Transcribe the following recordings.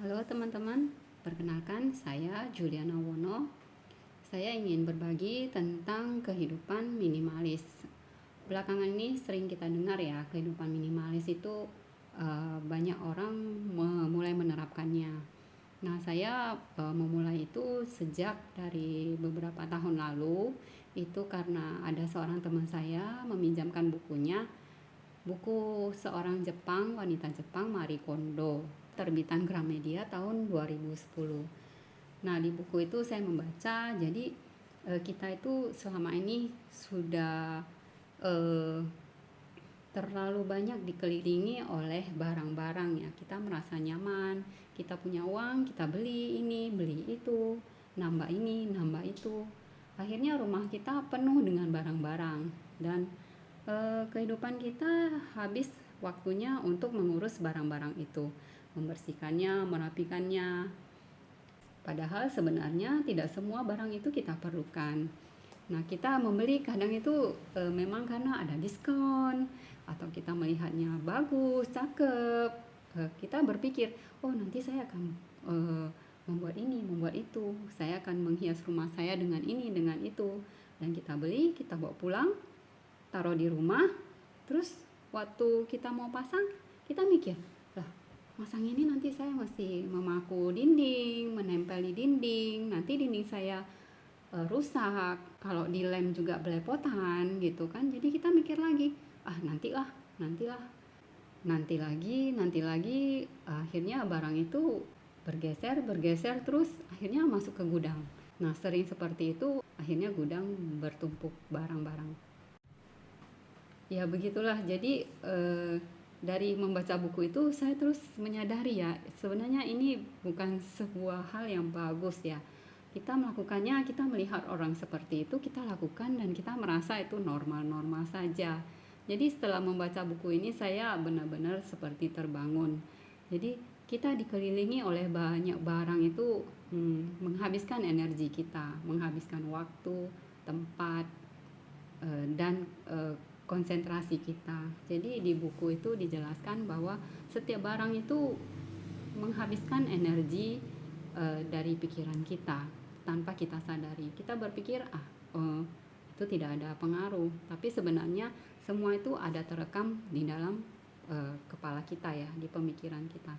Halo teman-teman, perkenalkan saya Juliana Wono. Saya ingin berbagi tentang kehidupan minimalis. Belakangan ini sering kita dengar ya, kehidupan minimalis itu banyak orang mulai menerapkannya. Nah, saya memulai itu sejak dari beberapa tahun lalu. Itu karena ada seorang teman saya meminjamkan bukunya, buku seorang Jepang, wanita Jepang, Marie Kondo, terbitan Gramedia tahun 2010. Nah, di buku itu saya membaca, jadi kita itu selama ini sudah eh, terlalu banyak dikelilingi oleh barang-barang ya. Kita merasa nyaman, kita punya uang, kita beli ini, beli itu, nambah ini, nambah itu. Akhirnya rumah kita penuh dengan barang-barang dan kehidupan kita habis waktunya untuk mengurus barang-barang itu, membersihkannya, merapikannya. Padahal sebenarnya tidak semua barang itu kita perlukan. Nah, kita membeli kadang itu memang karena ada diskon atau kita melihatnya bagus, cakep. Kita berpikir, oh nanti saya akan membuat ini, membuat itu. Saya akan menghias rumah saya dengan ini, dengan itu. Dan kita beli, kita bawa pulang, taruh di rumah. Terus waktu kita mau pasang, kita mikir, lah masang ini nanti saya masih memaku dinding, menempel di dinding, nanti dinding saya rusak, kalau dilem juga belepotan gitu kan. Jadi kita mikir lagi, nantilah, nantilah, nanti lagi, akhirnya barang itu bergeser, bergeser terus akhirnya masuk ke gudang. Nah, sering seperti itu, akhirnya gudang bertumpuk barang-barang. Ya begitulah, jadi dari membaca buku itu saya terus menyadari ya, sebenarnya ini bukan sebuah hal yang bagus ya. Kita melakukannya, kita melihat orang seperti itu, kita lakukan dan kita merasa itu normal-normal saja. Jadi setelah membaca buku ini saya benar-benar seperti terbangun. Jadi kita dikelilingi oleh banyak barang itu menghabiskan energi kita, menghabiskan waktu, tempat, dan konsentrasi kita. Jadi di buku itu dijelaskan bahwa setiap barang itu menghabiskan energi dari pikiran kita tanpa kita sadari. Kita berpikir itu tidak ada pengaruh, tapi sebenarnya semua itu ada terekam di dalam kepala kita ya, di pemikiran kita.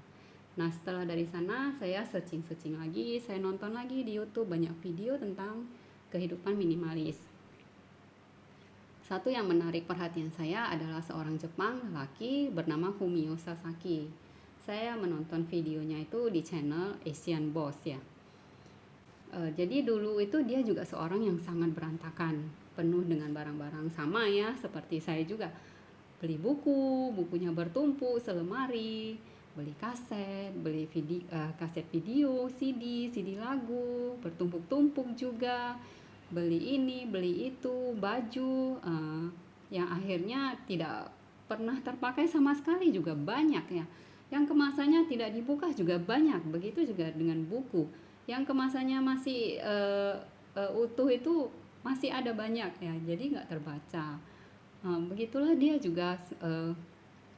Nah, setelah dari sana saya searching lagi, saya nonton lagi di YouTube banyak video tentang kehidupan minimalis. Satu yang menarik perhatian saya adalah seorang Jepang lelaki bernama Fumio Sasaki. Saya menonton videonya itu di channel Asian Boss ya. Jadi dulu itu dia juga seorang yang sangat berantakan, penuh dengan barang-barang sama ya, seperti saya juga. Beli buku, bukunya bertumpuk selemari, beli kaset, beli kaset video, CD lagu, bertumpuk-tumpuk juga. Beli ini, beli itu, baju yang akhirnya tidak pernah terpakai sama sekali juga banyak ya. Yang kemasannya tidak dibuka juga banyak. Begitu juga dengan buku. Yang kemasannya masih utuh itu masih ada banyak ya. Jadi nggak terbaca. Begitulah dia juga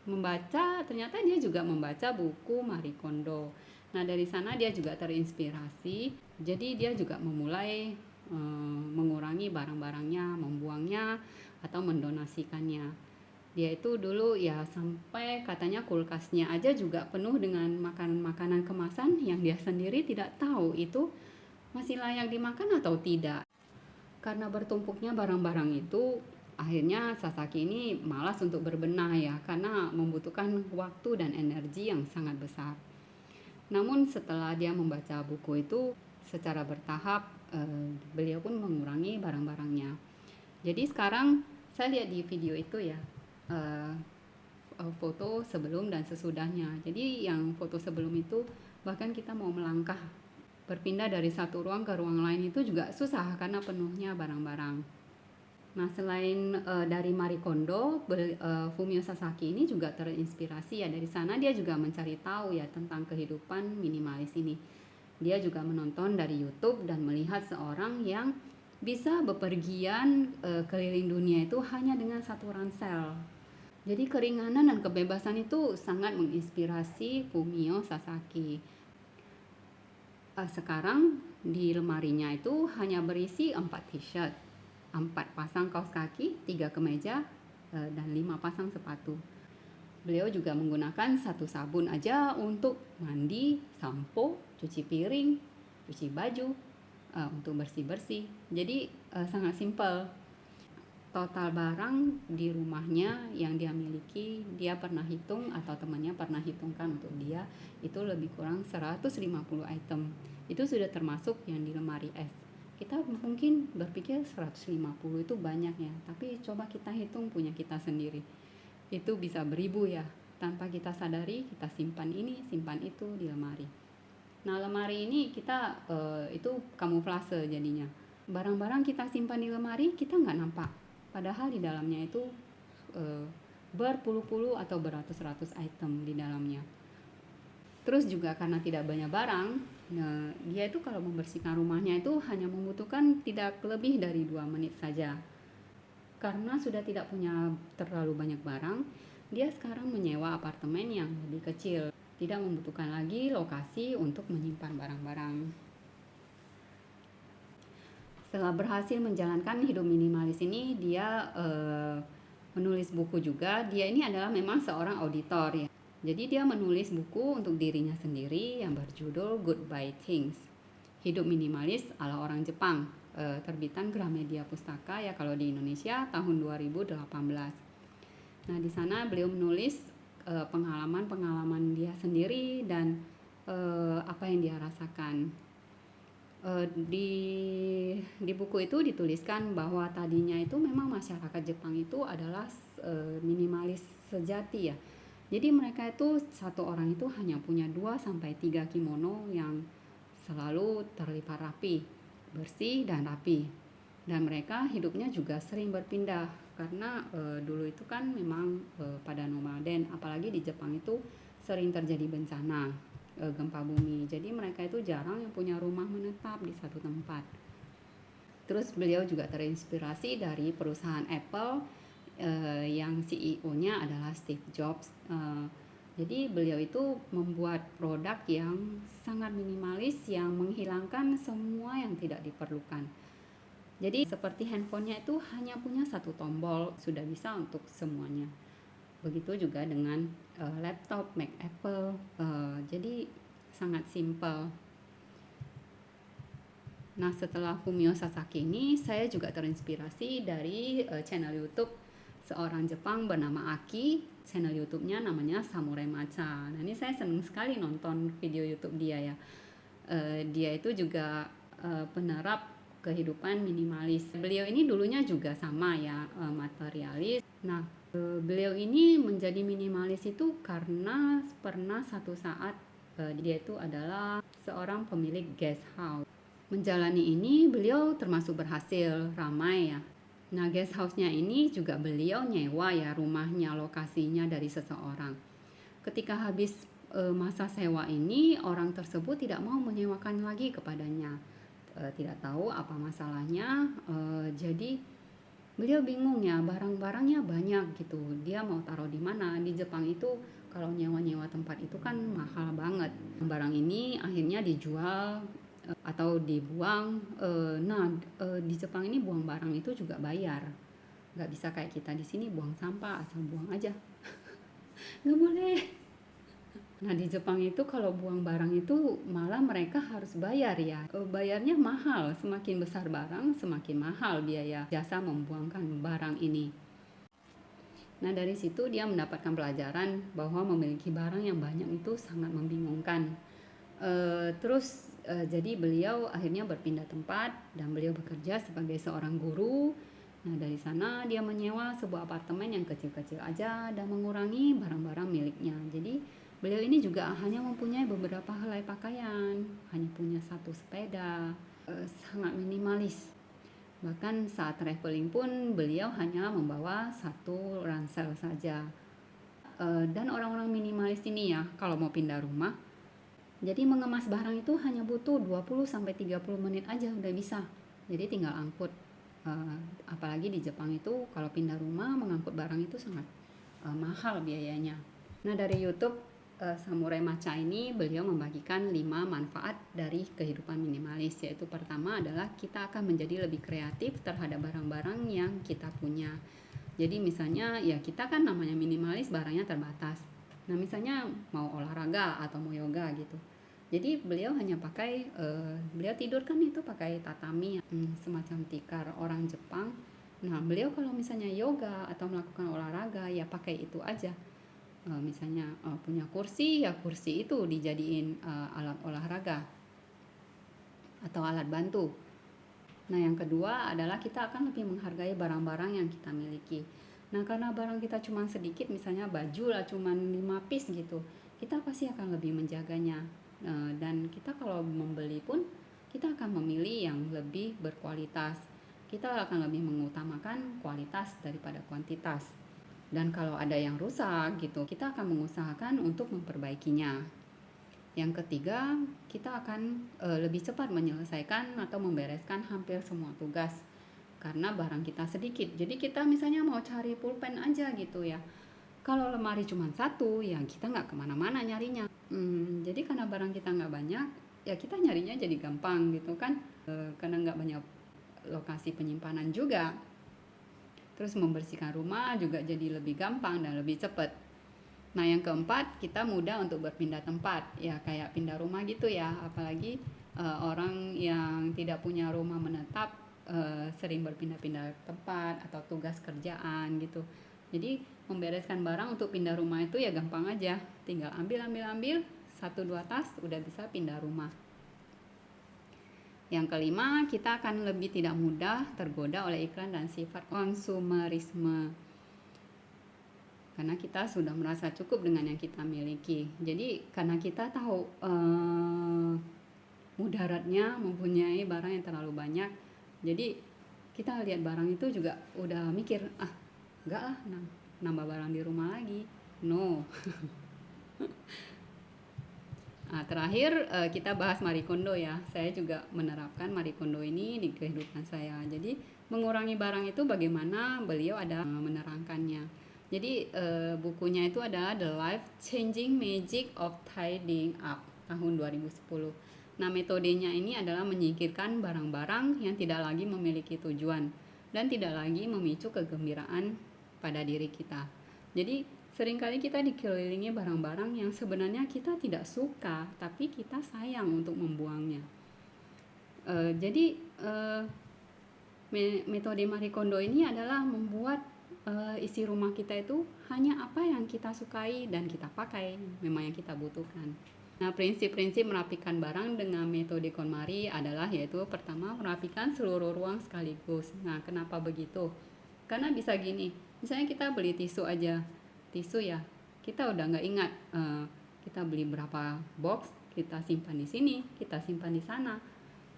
membaca. Ternyata dia juga membaca buku Marie Kondo. Nah, dari sana dia juga terinspirasi. Jadi dia juga memulai mengurangi barang-barangnya, membuangnya atau mendonasikannya. Dia itu dulu ya sampai katanya kulkasnya aja juga penuh dengan makanan-makanan kemasan yang dia sendiri tidak tahu itu masih layak dimakan atau tidak. Karena bertumpuknya barang-barang itu, akhirnya Sasaki ini malas untuk berbenah ya, karena membutuhkan waktu dan energi yang sangat besar. Namun setelah dia membaca buku itu secara bertahap, beliau pun mengurangi barang-barangnya. Jadi sekarang saya lihat di video itu ya, foto sebelum dan sesudahnya. Jadi yang foto sebelum itu bahkan kita mau melangkah berpindah dari satu ruang ke ruang lain itu juga susah karena penuhnya barang-barang. Nah, selain dari Marie Kondo, Fumio Sasaki ini juga terinspirasi ya, dari sana dia juga mencari tahu ya tentang kehidupan minimalis ini. Dia juga menonton dari YouTube dan melihat seorang yang bisa bepergian keliling dunia itu hanya dengan satu ransel. Jadi keringanan dan kebebasan itu sangat menginspirasi Fumio Sasaki. Sekarang di lemarinya itu hanya berisi 4 t-shirt, 4 pasang kaos kaki, 3 kemeja, dan 5 pasang sepatu. Beliau juga menggunakan 1 sabun aja untuk mandi, sampo, cuci piring, cuci baju, untuk bersih-bersih. Jadi sangat simpel. Total barang di rumahnya yang dia miliki, dia pernah hitung atau temannya pernah hitungkan untuk dia, itu lebih kurang 150 item. Itu sudah termasuk yang di lemari es. Kita mungkin berpikir 150 itu banyak ya, tapi coba kita hitung punya kita sendiri. Itu bisa beribu ya. Tanpa kita sadari, kita simpan ini, simpan itu di lemari. Nah, lemari ini kita itu kamuflase jadinya. Barang-barang kita simpan di lemari, kita nggak nampak. Padahal di dalamnya itu berpuluh-puluh atau beratus-ratus item di dalamnya. Terus juga karena tidak banyak barang, dia itu kalau membersihkan rumahnya itu hanya membutuhkan tidak lebih dari 2 menit saja. Karena sudah tidak punya terlalu banyak barang, dia sekarang menyewa apartemen yang lebih kecil. Tidak membutuhkan lagi lokasi untuk menyimpan barang-barang. Setelah berhasil menjalankan hidup minimalis ini, dia menulis buku juga. Dia ini adalah memang seorang auditor ya. Jadi dia menulis buku untuk dirinya sendiri yang berjudul Goodbye Things, Hidup Minimalis ala Orang Jepang, terbitan Gramedia Pustaka ya kalau di Indonesia tahun 2018. Nah, di sana beliau menulis pengalaman-pengalaman dia sendiri dan apa yang dia rasakan. Di buku itu dituliskan bahwa tadinya itu memang masyarakat Jepang itu adalah minimalis sejati ya. Jadi mereka itu satu orang itu hanya punya 2-3 kimono yang selalu terlipat rapi, bersih dan rapi. Dan mereka hidupnya juga sering berpindah karena dulu itu kan memang pada nomaden, apalagi di Jepang itu sering terjadi bencana, gempa bumi. Jadi mereka itu jarang yang punya rumah menetap di satu tempat. Terus beliau juga terinspirasi dari perusahaan Apple yang CEO-nya adalah Steve Jobs. Jadi beliau itu membuat produk yang sangat minimalis yang menghilangkan semua yang tidak diperlukan. Jadi seperti handphonenya itu hanya punya 1 tombol, sudah bisa untuk semuanya. Begitu juga dengan laptop Mac Apple, jadi sangat simpel. Nah, setelah Fumio Sasaki ini, saya juga terinspirasi dari channel YouTube seorang Jepang bernama Aki. Channel YouTube-nya namanya Samurai Matcha. Nah, ini saya senang sekali nonton video YouTube dia ya. Dia itu juga penerap kehidupan minimalis. Beliau ini dulunya juga sama ya, materialis. Nah, beliau ini menjadi minimalis itu karena pernah satu saat dia itu adalah seorang pemilik guest house. Menjalani ini beliau termasuk berhasil, ramai ya. Nah, guest house-nya ini juga beliau nyewa ya, rumahnya, lokasinya dari seseorang. Ketika habis masa sewa ini, orang tersebut tidak mau menyewakan lagi kepadanya. Tidak tahu apa masalahnya, jadi beliau bingung ya, barang-barangnya banyak gitu. Dia mau taruh di mana? Di Jepang itu kalau nyewa-nyewa tempat itu kan mahal banget. Barang ini akhirnya dijual atau dibuang. Di Jepang ini buang barang itu juga bayar. Nggak bisa kayak kita di sini buang sampah asal buang aja. Nggak boleh. Nah, di Jepang itu kalau buang barang itu malah mereka harus bayar ya. Bayarnya mahal, semakin besar barang semakin mahal biaya jasa membuangkan barang ini. Nah, dari situ dia mendapatkan pelajaran bahwa memiliki barang yang banyak itu sangat membingungkan. Jadi beliau akhirnya berpindah tempat dan beliau bekerja sebagai seorang guru. Nah, dari sana dia menyewa sebuah apartemen yang kecil-kecil aja dan mengurangi barang-barang miliknya. Jadi beliau ini juga hanya mempunyai beberapa helai pakaian, hanya punya 1 sepeda, sangat minimalis. Bahkan saat traveling pun beliau hanya membawa 1 ransel saja. Dan orang-orang minimalis ini ya, kalau mau pindah rumah, jadi mengemas barang itu hanya butuh 20-30 menit aja udah bisa. Jadi tinggal angkut. Apalagi di Jepang itu kalau pindah rumah mengangkut barang itu sangat mahal biayanya. Nah, dari YouTube Samurai Matcha ini beliau membagikan 5 manfaat dari kehidupan minimalis, yaitu pertama adalah kita akan menjadi lebih kreatif terhadap barang-barang yang kita punya. Jadi misalnya ya kita kan namanya minimalis, barangnya terbatas. Nah misalnya mau olahraga atau mau yoga gitu. Jadi beliau hanya pakai, beliau tidur kan itu pakai tatami, semacam tikar orang Jepang. Nah beliau kalau misalnya yoga atau melakukan olahraga ya pakai itu aja. Misalnya punya kursi, ya kursi itu dijadiin alat olahraga atau alat bantu. Nah yang kedua adalah kita akan lebih menghargai barang-barang yang kita miliki. Nah karena barang kita cuma sedikit, misalnya baju lah cuma 5 piece gitu, kita pasti akan lebih menjaganya. Dan kita kalau membeli pun kita akan memilih yang lebih berkualitas. Kita akan lebih mengutamakan kualitas daripada kuantitas. Dan kalau ada yang rusak gitu, kita akan mengusahakan untuk memperbaikinya. Yang ketiga, kita akan lebih cepat menyelesaikan atau membereskan hampir semua tugas karena barang kita sedikit. Jadi kita misalnya mau cari pulpen aja gitu ya. Kalau lemari cuma satu, ya kita nggak kemana-mana nyarinya. Jadi karena barang kita nggak banyak, ya kita nyarinya jadi gampang gitu kan. Karena nggak banyak lokasi penyimpanan juga. Terus membersihkan rumah juga jadi lebih gampang dan lebih cepat. Nah yang keempat, kita mudah untuk berpindah tempat, ya kayak pindah rumah gitu ya. Apalagi orang yang tidak punya rumah menetap sering berpindah-pindah tempat atau tugas kerjaan gitu. Jadi membereskan barang untuk pindah rumah itu ya gampang aja, tinggal ambil 1-2 tas udah bisa pindah rumah. Yang kelima, kita akan lebih tidak mudah tergoda oleh iklan dan sifat konsumerisme karena kita sudah merasa cukup dengan yang kita miliki. Jadi karena kita tahu mudaratnya mempunyai barang yang terlalu banyak, jadi kita lihat barang itu juga udah mikir, enggak lah nambah barang di rumah lagi, no. Terakhir kita bahas Marie Kondo ya. Saya juga menerapkan Marie Kondo ini di kehidupan saya. Jadi mengurangi barang itu bagaimana beliau ada menerangkannya. Jadi bukunya itu adalah The Life Changing Magic of Tidying Up tahun 2010. Nah metodenya ini adalah menyingkirkan barang-barang yang tidak lagi memiliki tujuan dan tidak lagi memicu kegembiraan pada diri kita. Jadi seringkali kita dikelilingi barang-barang yang sebenarnya kita tidak suka, tapi kita sayang untuk membuangnya. Jadi metode Marie Kondo ini adalah membuat isi rumah kita itu hanya apa yang kita sukai dan kita pakai, memang yang kita butuhkan. Nah, prinsip-prinsip merapikan barang dengan metode KonMari adalah yaitu pertama, merapikan seluruh ruang sekaligus. Nah, kenapa begitu? Karena bisa gini, misalnya kita beli tisu aja, tisu ya, kita udah nggak ingat kita beli berapa box, kita simpan di sini, kita simpan di sana.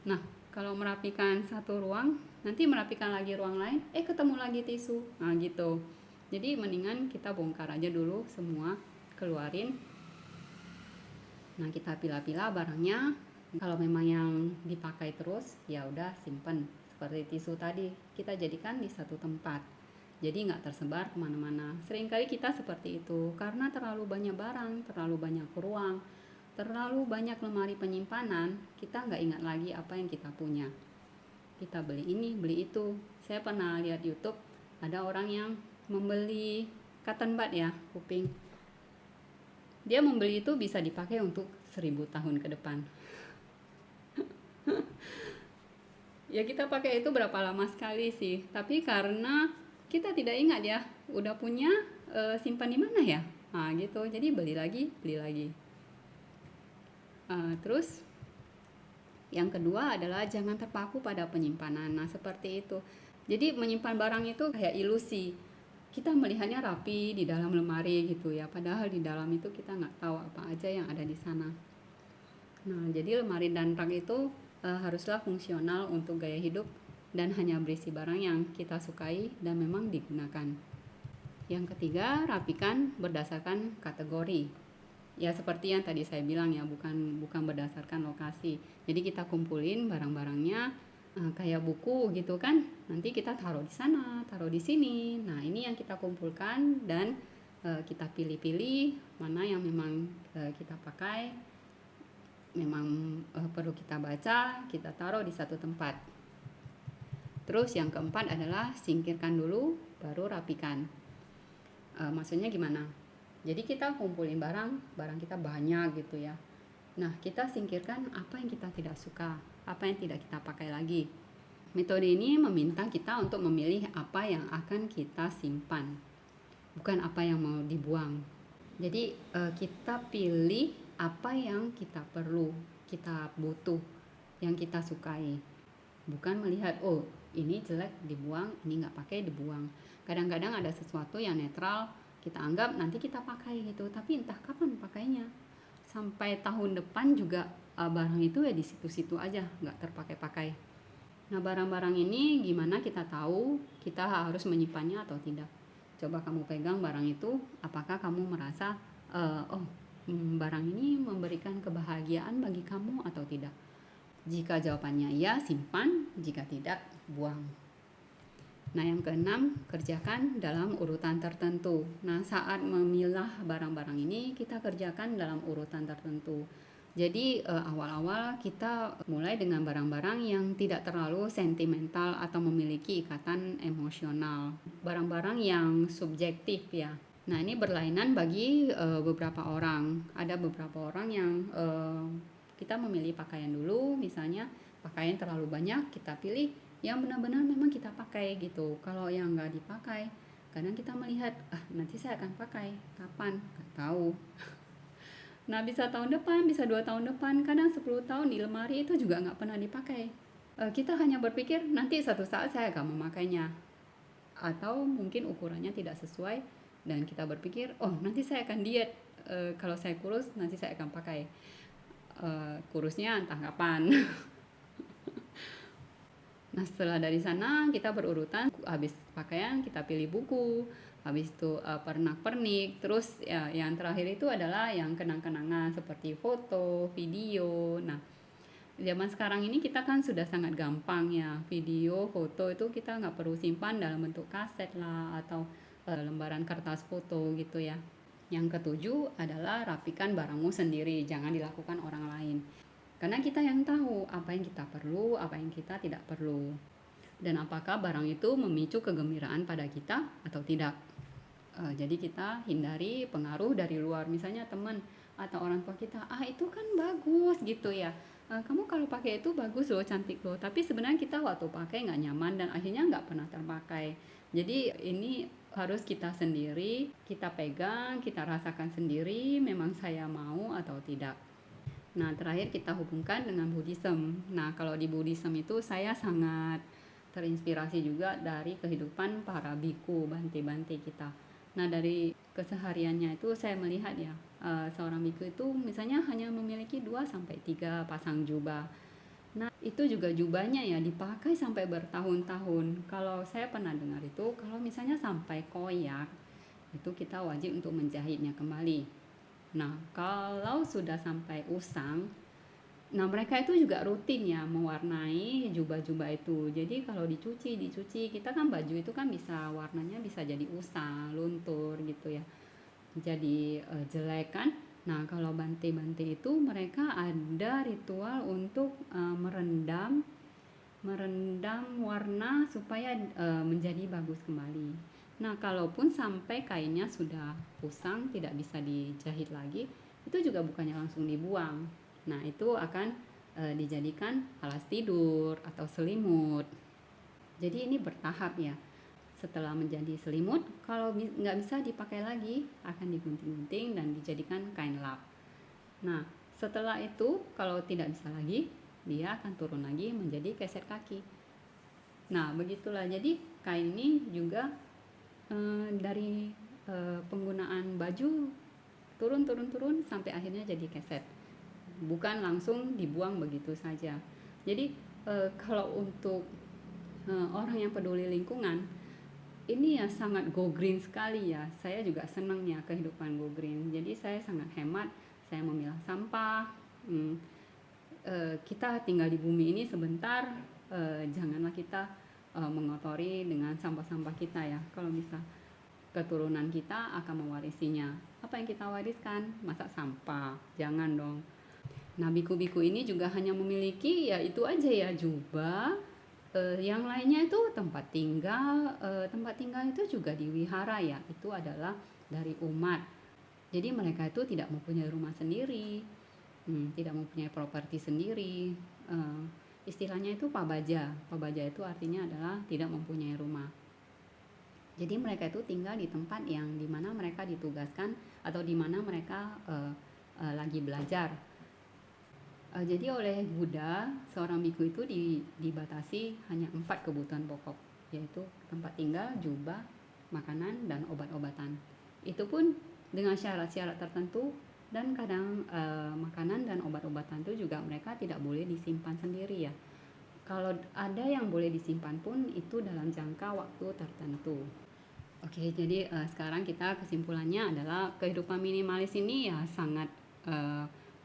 Nah, kalau merapikan satu ruang, nanti merapikan lagi ruang lain, ketemu lagi tisu. Nah gitu. Jadi mendingan kita bongkar aja dulu semua, keluarin. Nah kita pilah-pilah barangnya. Kalau memang yang dipakai terus, ya udah simpen. Seperti tisu tadi, kita jadikan di satu tempat. Jadi nggak tersebar kemana-mana. Seringkali kita seperti itu, karena terlalu banyak barang, terlalu banyak ruang, terlalu banyak lemari penyimpanan, kita nggak ingat lagi apa yang kita punya. Kita beli ini, beli itu. Saya pernah lihat YouTube, ada orang yang membeli cotton bud ya, kuping. Dia membeli itu bisa dipakai untuk 1000 tahun ke depan. Ya kita pakai itu berapa lama sekali sih, tapi karena kita tidak ingat ya, udah punya, simpan di mana ya? Nah gitu, jadi beli lagi. Terus yang kedua adalah jangan terpaku pada penyimpanan. Nah seperti itu. Jadi menyimpan barang itu kayak ilusi. Kita melihatnya rapi di dalam lemari gitu ya. Padahal di dalam itu kita nggak tahu apa aja yang ada di sana. Nah jadi lemari dan rak itu haruslah fungsional untuk gaya hidup dan hanya berisi barang yang kita sukai dan memang digunakan. Yang ketiga, rapikan berdasarkan kategori. Ya seperti yang tadi saya bilang ya, bukan berdasarkan lokasi. Jadi kita kumpulin barang-barangnya kayak buku gitu kan. Nanti kita taruh di sana, taruh di sini. Nah, ini yang kita kumpulkan dan kita pilih-pilih mana yang memang kita pakai, memang perlu kita baca, kita taruh di satu tempat. Terus yang keempat adalah singkirkan dulu, baru rapikan. Maksudnya gimana? Jadi kita kumpulin barang kita banyak gitu ya. Nah, kita singkirkan apa yang kita tidak suka, apa yang tidak kita pakai lagi. Metode ini meminta kita untuk memilih apa yang akan kita simpan, bukan apa yang mau dibuang. Jadi kita pilih apa yang kita perlu, kita butuh, yang kita sukai. Bukan melihat, oh ini jelek dibuang, ini nggak pakai dibuang. Kadang-kadang ada sesuatu yang netral, kita anggap nanti kita pakai gitu, tapi entah kapan pakainya. Sampai tahun depan juga barang itu ya di situ-situ aja, nggak terpakai-pakai. Nah, barang-barang ini gimana kita tahu kita harus menyimpannya atau tidak? Coba kamu pegang barang itu, apakah kamu merasa barang ini memberikan kebahagiaan bagi kamu atau tidak? Jika jawabannya ya, simpan, jika tidak, buang. Nah, yang keenam, kerjakan dalam urutan tertentu. Nah, saat memilah barang-barang ini, kita kerjakan dalam urutan tertentu. Jadi awal-awal kita mulai dengan barang-barang yang tidak terlalu sentimental atau memiliki ikatan emosional. Barang-barang yang subjektif ya. Nah, ini berlainan bagi beberapa orang. Ada beberapa orang yang kita memilih pakaian dulu, misalnya pakaian terlalu banyak, kita pilih yang benar-benar memang kita pakai gitu. Kalau yang nggak dipakai, kadang kita melihat, nanti saya akan pakai, kapan? Nggak tahu. Nah, bisa tahun depan, bisa 2 tahun depan, kadang 10 tahun di lemari itu juga nggak pernah dipakai. Kita hanya berpikir, nanti satu saat saya akan memakainya. Atau mungkin ukurannya tidak sesuai, dan kita berpikir, oh nanti saya akan diet, kalau saya kurus, nanti saya akan pakai. Kurusnya entah kapan. Nah, setelah dari sana kita berurutan, habis pakaian kita pilih buku, habis itu pernak-pernik, terus ya, yang terakhir itu adalah yang kenang-kenangan seperti foto, video. Nah, zaman sekarang ini kita kan sudah sangat gampang ya, video, foto itu kita nggak perlu simpan dalam bentuk kaset lah atau lembaran kertas foto gitu ya. Yang ketujuh adalah rapikan barangmu sendiri, jangan dilakukan orang lain. Karena kita yang tahu apa yang kita perlu, apa yang kita tidak perlu. Dan apakah barang itu memicu kegembiraan pada kita atau tidak. Jadi kita hindari pengaruh dari luar. Misalnya teman atau orang tua kita, itu kan bagus gitu ya. Kamu kalau pakai itu bagus loh, cantik loh. Tapi sebenarnya kita waktu pakai nggak nyaman dan akhirnya nggak pernah terpakai. Jadi ini harus kita sendiri, kita pegang, kita rasakan sendiri memang saya mau atau tidak. Nah, terakhir kita hubungkan dengan Buddhism. Nah, kalau di Buddhism itu saya sangat terinspirasi juga dari kehidupan para biku, bante-bante kita. Nah, dari kesehariannya itu saya melihat ya, seorang biku itu misalnya hanya memiliki 2-3 pasang jubah. Nah, itu juga jubahnya ya dipakai sampai bertahun-tahun. Kalau saya pernah dengar itu, kalau misalnya sampai koyak, itu kita wajib untuk menjahitnya kembali. Nah, kalau sudah sampai usang, nah mereka itu juga rutin ya mewarnai jubah-jubah itu. Jadi kalau dicuci, kita kan baju itu kan bisa warnanya bisa jadi usang, luntur gitu ya. Jadi jelek kan. Nah, kalau bante-bante itu mereka ada ritual untuk merendam warna supaya menjadi bagus kembali. Nah, kalaupun sampai kainnya sudah usang, tidak bisa dijahit lagi, itu juga bukannya langsung dibuang. Nah, itu akan dijadikan alas tidur atau selimut. Jadi ini bertahap ya. Setelah menjadi selimut, kalau nggak bisa dipakai lagi, akan digunting-gunting dan dijadikan kain lap. Nah, setelah itu, kalau tidak bisa lagi, dia akan turun lagi menjadi keset kaki. Nah, begitulah. Jadi kain ini juga dari penggunaan baju turun sampai akhirnya jadi keset, bukan langsung dibuang begitu saja. Jadi kalau untuk orang yang peduli lingkungan, ini ya sangat go green sekali ya. Saya juga senang ya kehidupan go green. Jadi saya sangat hemat, saya memilah sampah. Kita tinggal di bumi ini sebentar, janganlah kita mengotori dengan sampah-sampah kita ya. Kalau bisa keturunan kita akan mewarisinya. Apa yang kita wariskan? Masa sampah? Jangan dong. Nah, biku-biku ini juga hanya memiliki ya itu aja ya, jubah. Yang lainnya itu tempat tinggal. Tempat tinggal itu juga di wihara ya, itu adalah dari umat. Jadi mereka itu tidak mempunyai rumah sendiri, tidak mempunyai properti sendiri. Istilahnya itu pabaja. Pabaja itu artinya adalah tidak mempunyai rumah. Jadi mereka itu tinggal di tempat yang dimana mereka ditugaskan atau dimana mereka lagi belajar. Jadi oleh Buddha, seorang biku itu dibatasi hanya 4 kebutuhan pokok, yaitu tempat tinggal, jubah, makanan, dan obat-obatan. Itu pun dengan syarat-syarat tertentu, dan kadang makanan dan obat-obatan itu juga mereka tidak boleh disimpan sendiri ya. Kalau ada yang boleh disimpan pun itu dalam jangka waktu tertentu. Oke, jadi sekarang kita kesimpulannya adalah kehidupan minimalis ini ya sangat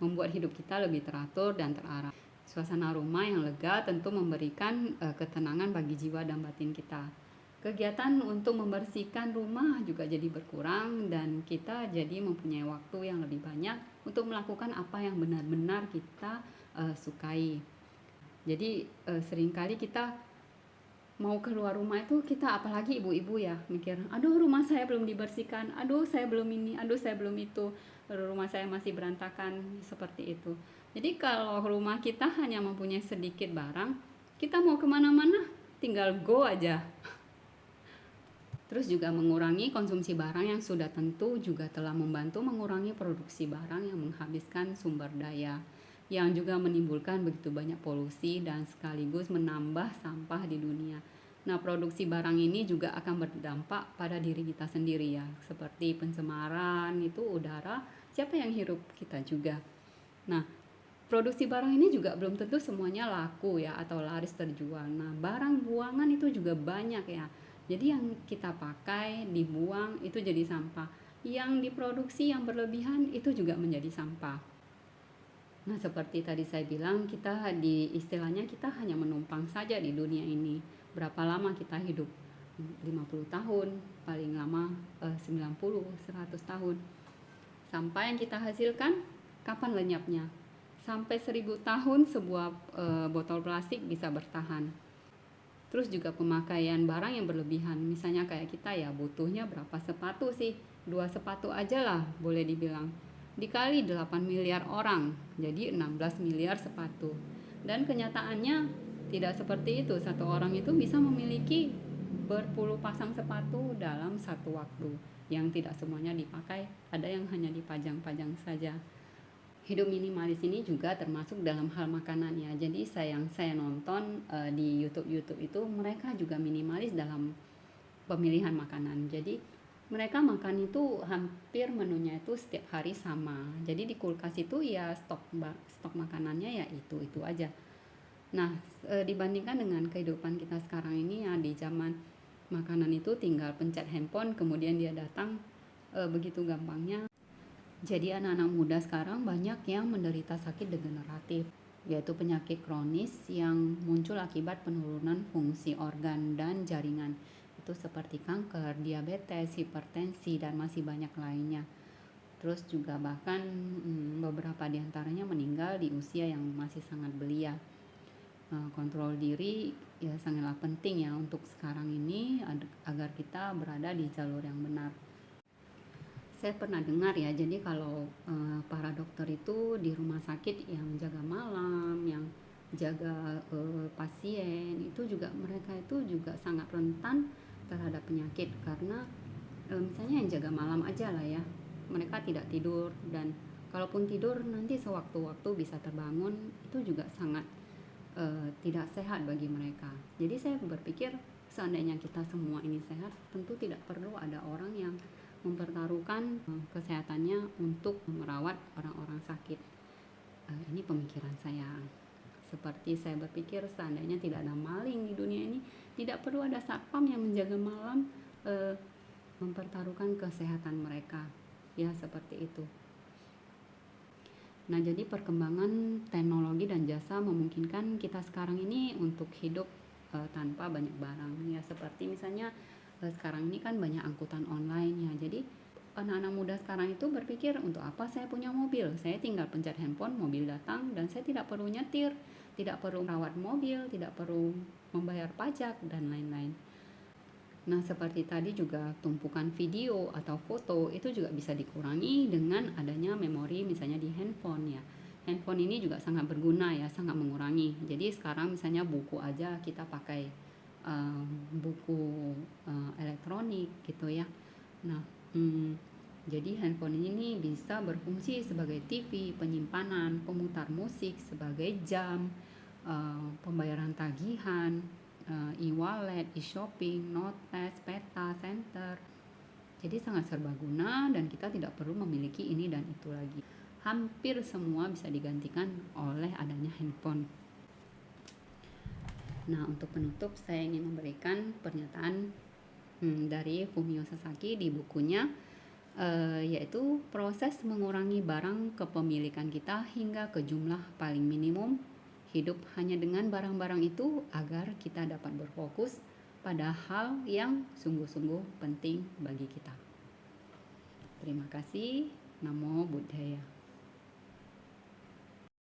membuat hidup kita lebih teratur dan terarah. Suasana rumah yang lega tentu memberikan ketenangan bagi jiwa dan batin kita. Kegiatan untuk membersihkan rumah juga jadi berkurang dan kita jadi mempunyai waktu yang lebih banyak untuk melakukan apa yang benar-benar kita sukai. Jadi seringkali kita mau keluar rumah itu, kita apalagi ibu-ibu ya mikir, aduh rumah saya belum dibersihkan, aduh saya belum ini, aduh saya belum itu, rumah saya masih berantakan, seperti itu. Jadi kalau rumah kita hanya mempunyai sedikit barang, kita mau kemana-mana tinggal go aja. Terus juga mengurangi konsumsi barang yang sudah tentu juga telah membantu mengurangi produksi barang yang menghabiskan sumber daya, yang juga menimbulkan begitu banyak polusi dan sekaligus menambah sampah di dunia. Nah, produksi barang ini juga akan berdampak pada diri kita sendiri ya, seperti pencemaran itu udara, siapa yang hirup? Kita juga. Nah, produksi barang ini juga belum tentu semuanya laku ya atau laris terjual. Nah, barang buangan itu juga banyak ya. Jadi yang kita pakai, dibuang itu jadi sampah. Yang diproduksi yang berlebihan itu juga menjadi sampah. Nah, seperti tadi saya bilang, istilahnya kita hanya menumpang saja di dunia ini. Berapa lama kita hidup? 50 tahun, paling lama 90, 100 tahun. Sampah yang kita hasilkan, kapan lenyapnya? Sampai 1000 tahun sebuah botol plastik bisa bertahan. Terus juga pemakaian barang yang berlebihan. Misalnya kayak kita ya, butuhnya berapa sepatu sih? 2 sepatu aja lah boleh dibilang. Dikali 8 miliar orang, jadi 16 miliar sepatu. Dan kenyataannya tidak seperti itu. Satu orang itu bisa memiliki berpuluh pasang sepatu dalam satu waktu, yang tidak semuanya dipakai, ada yang hanya dipajang-pajang saja. Hidup minimalis ini juga termasuk dalam hal makanan ya. Jadi saya nonton di YouTube itu, mereka juga minimalis dalam pemilihan makanan. Jadi mereka makan itu hampir menunya itu setiap hari sama. Jadi di kulkas itu ya stok makanannya ya itu aja. Nah, dibandingkan dengan kehidupan kita sekarang ini ya, di zaman makanan itu tinggal pencet handphone kemudian dia datang begitu gampangnya. Jadi anak-anak muda sekarang banyak yang menderita sakit degeneratif, yaitu penyakit kronis yang muncul akibat penurunan fungsi organ dan jaringan. Itu seperti kanker, diabetes, hipertensi, dan masih banyak lainnya. Terus juga bahkan beberapa diantaranya meninggal di usia yang masih sangat belia. Kontrol diri ya sangatlah penting ya untuk sekarang ini agar kita berada di jalur yang benar. Saya pernah dengar ya, jadi kalau para dokter itu di rumah sakit yang jaga malam, yang jaga pasien, itu juga mereka itu juga sangat rentan terhadap penyakit, karena misalnya yang jaga malam aja lah ya, mereka tidak tidur, dan kalaupun tidur nanti sewaktu-waktu bisa terbangun, itu juga sangat tidak sehat bagi mereka. Jadi saya berpikir seandainya kita semua ini sehat, tentu tidak perlu ada orang yang mempertaruhkan kesehatannya untuk merawat orang-orang sakit. Ini pemikiran saya. Seperti saya berpikir seandainya tidak ada maling di dunia ini, tidak perlu ada satpam yang menjaga malam mempertaruhkan kesehatan mereka. Ya, seperti itu. Nah, jadi perkembangan teknologi dan jasa memungkinkan kita sekarang ini untuk hidup tanpa banyak barang. Ya, seperti misalnya sekarang ini kan banyak angkutan online ya. Jadi anak-anak muda sekarang itu berpikir, untuk apa saya punya mobil? Saya tinggal pencet handphone, mobil datang, dan saya tidak perlu nyetir, tidak perlu merawat mobil, tidak perlu membayar pajak, dan lain-lain. Nah, seperti tadi juga tumpukan video atau foto itu juga bisa dikurangi dengan adanya memori misalnya di handphone ya. Handphone ini juga sangat berguna ya, sangat mengurangi. Jadi sekarang misalnya buku aja kita pakai buku elektronik gitu ya. Nah, jadi handphone ini bisa berfungsi sebagai TV, penyimpanan, pemutar musik, sebagai jam, pembayaran tagihan, e-wallet, e-shopping, notes, peta, center. Jadi sangat serbaguna dan kita tidak perlu memiliki ini dan itu lagi. Hampir semua bisa digantikan oleh adanya handphone. Nah, untuk penutup saya ingin memberikan pernyataan dari Fumio Sasaki di bukunya, yaitu proses mengurangi barang kepemilikan kita hingga ke jumlah paling minimum. Hidup hanya dengan barang-barang itu agar kita dapat berfokus pada hal yang sungguh-sungguh penting bagi kita. Terima kasih. Namo Buddhaya.